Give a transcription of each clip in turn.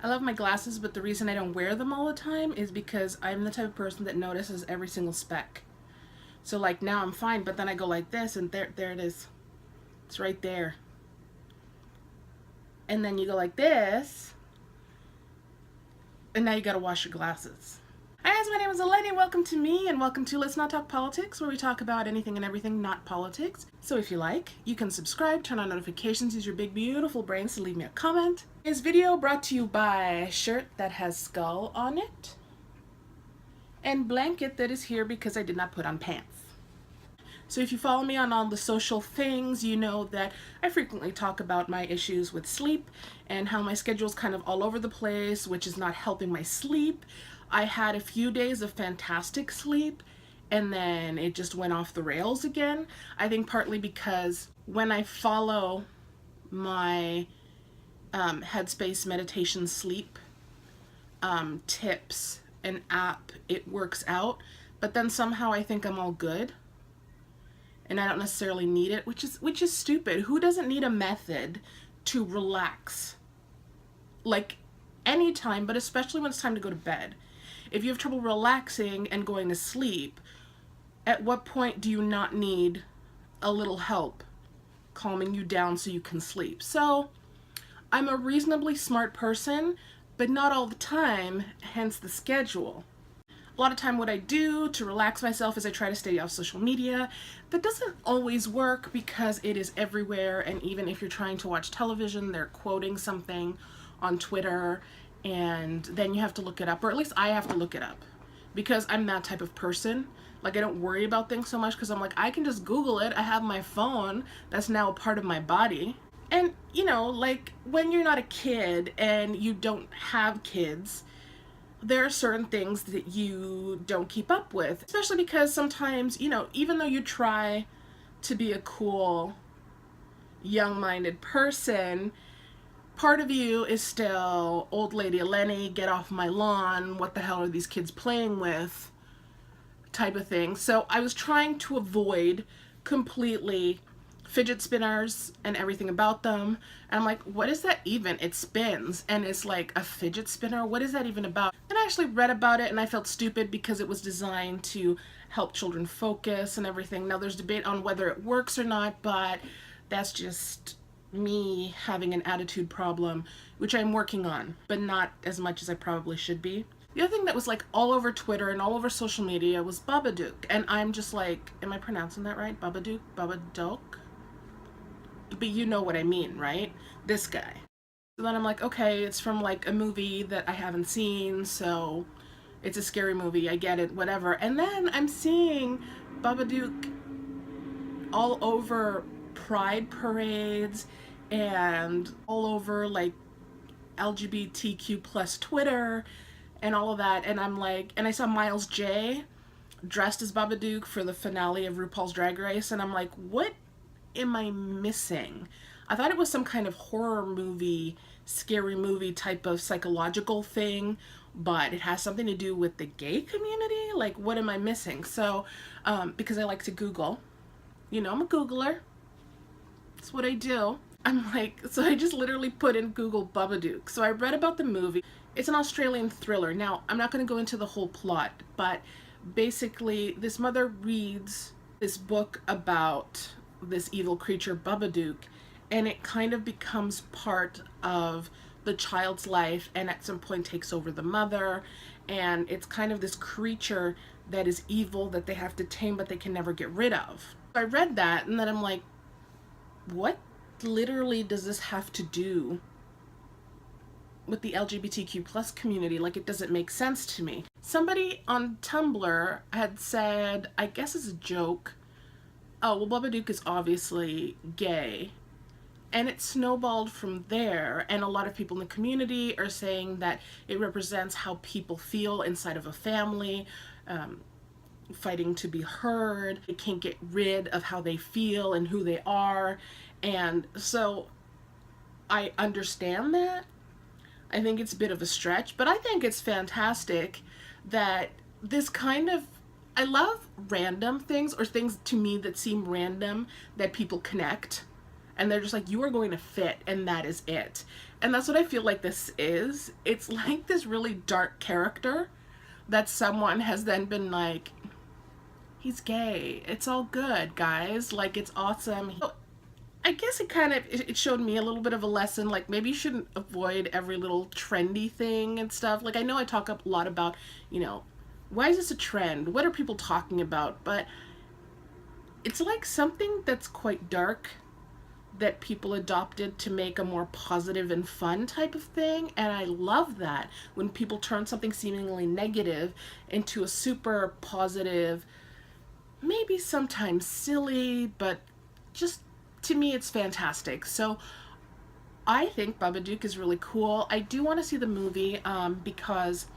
I love my glasses, but the reason I don't wear them all the time is because I'm the type of person that notices every single speck. So like now I'm fine, but then I go like this and there it is. It's right there. And then you go like this, and now you gotta wash your glasses. Hi guys, my name is Eleni. Welcome to me and welcome to Let's Not Talk Politics, where we talk about anything and everything not politics. So if you like, you can subscribe, turn on notifications, use your big beautiful brains to leave me a comment. This video brought to you by a shirt that has skull on it and blanket that is here because I did not put on pants. So if you follow me on all the social things, you know that I frequently talk about my issues with sleep and how my schedule's kind of all over the place, which is not helping my sleep. I had a few days of fantastic sleep and then it just went off the rails again. I think partly because when I follow my Headspace meditation sleep tips and app, it works out, but then somehow I think I'm all good and I don't necessarily need it, which is stupid. Who doesn't need a method to relax? Like anytime, but especially when it's time to go to bed. If you have trouble relaxing and going to sleep, at what point do you not need a little help calming you down so you can sleep? So I'm a reasonably smart person, but not all the time, hence the schedule. A lot of time what I do to relax myself is I try to stay off social media. That doesn't always work because it is everywhere, and even if you're trying to watch television, they're quoting something on Twitter and then you have to look it up, or at least I have to look it up because I'm that type of person. Like I don't worry about things so much because I'm like, I can just Google it. I have my phone that's now a part of my body. And you know, like when you're not a kid and you don't have kids, there are certain things that you don't keep up with, especially because sometimes, you know, even though you try to be a cool, young-minded person, part of you is still old lady Eleni, get off my lawn, what the hell are these kids playing with type of thing. So I was trying to avoid completely fidget spinners and everything about them, and I'm like, what is that even? It spins and it's like a fidget spinner, what is that even about? And I actually read about it and I felt stupid because it was designed to help children focus and everything. Now there's debate on whether it works or not, but that's just me having an attitude problem, which I'm working on, but not as much as I probably should be. The other thing that was like all over Twitter and all over social media was Babadook, and I'm just like, am I pronouncing that right? Babadook? Babadook? But you know what I mean, right? This guy. So then I'm like, okay, it's from like a movie that I haven't seen, so it's a scary movie, I get it, whatever. And then I'm seeing Babadook all over pride parades and all over like LGBTQ plus Twitter and all of that, and I'm like, and I saw Miles J dressed as Babadook for the finale of RuPaul's Drag Race, and I'm like, what am I missing? I thought it was some kind of horror movie, scary movie type of psychological thing, but it has something to do with the gay community? Like, what am I missing? So, because I like to Google, you know, I'm a Googler. That's what I do. I'm like, so I just literally put in Google Babadook. So I read about the movie. It's an Australian thriller. Now, I'm not going to go into the whole plot, but basically this mother reads this book about this evil creature Babadook, and it kind of becomes part of the child's life and at some point takes over the mother, and it's kind of this creature that is evil that they have to tame but they can never get rid of. I read that and then I'm like, what literally does this have to do with the LGBTQ plus community? Like, it doesn't make sense to me. Somebody on Tumblr had said, I guess as a joke, oh, well, Babadook is obviously gay. And it snowballed from there, and a lot of people in the community are saying that it represents how people feel inside of a family, fighting to be heard. They can't get rid of how they feel and who they are. And so I understand that. I think it's a bit of a stretch, but I think it's fantastic that this kind of, I love random things, or things to me that seem random that people connect and they're just like, you are going to fit, and that is it. And that's what I feel like this is. It's like this really dark character that someone has then been like, he's gay. It's all good, guys. Like, it's awesome. I guess it showed me a little bit of a lesson. Like, maybe you shouldn't avoid every little trendy thing and stuff. Like, I know I talk a lot about, you know, why is this a trend? What are people talking about? But it's like something that's quite dark that people adopted to make a more positive and fun type of thing. And I love that when people turn something seemingly negative into a super positive, maybe sometimes silly, but just to me it's fantastic. So I think Babadook is really cool. I do want to see the movie because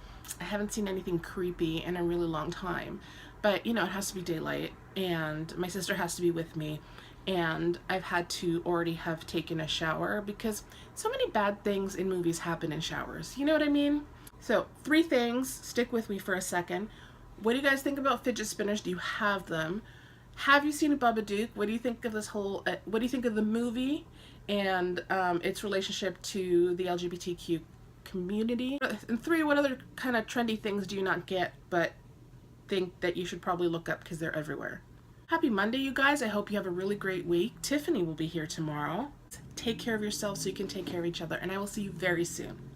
I haven't seen anything creepy in a really long time. But, you know, it has to be daylight, and my sister has to be with me, and I've had to already have taken a shower because so many bad things in movies happen in showers. You know what I mean? So, 3 things. Stick with me for a second. What do you guys think about fidget spinners? Do you have them? Have you seen a Babadook? What do you think of this whole, what do you think of the movie and its relationship to the LGBTQ community? And 3, what other kind of trendy things do you not get but think that you should probably look up because they're everywhere? Happy Monday, you guys. I hope you have a really great week. Tiffany will be here tomorrow. Take care of yourself so you can take care of each other, and I will see you very soon.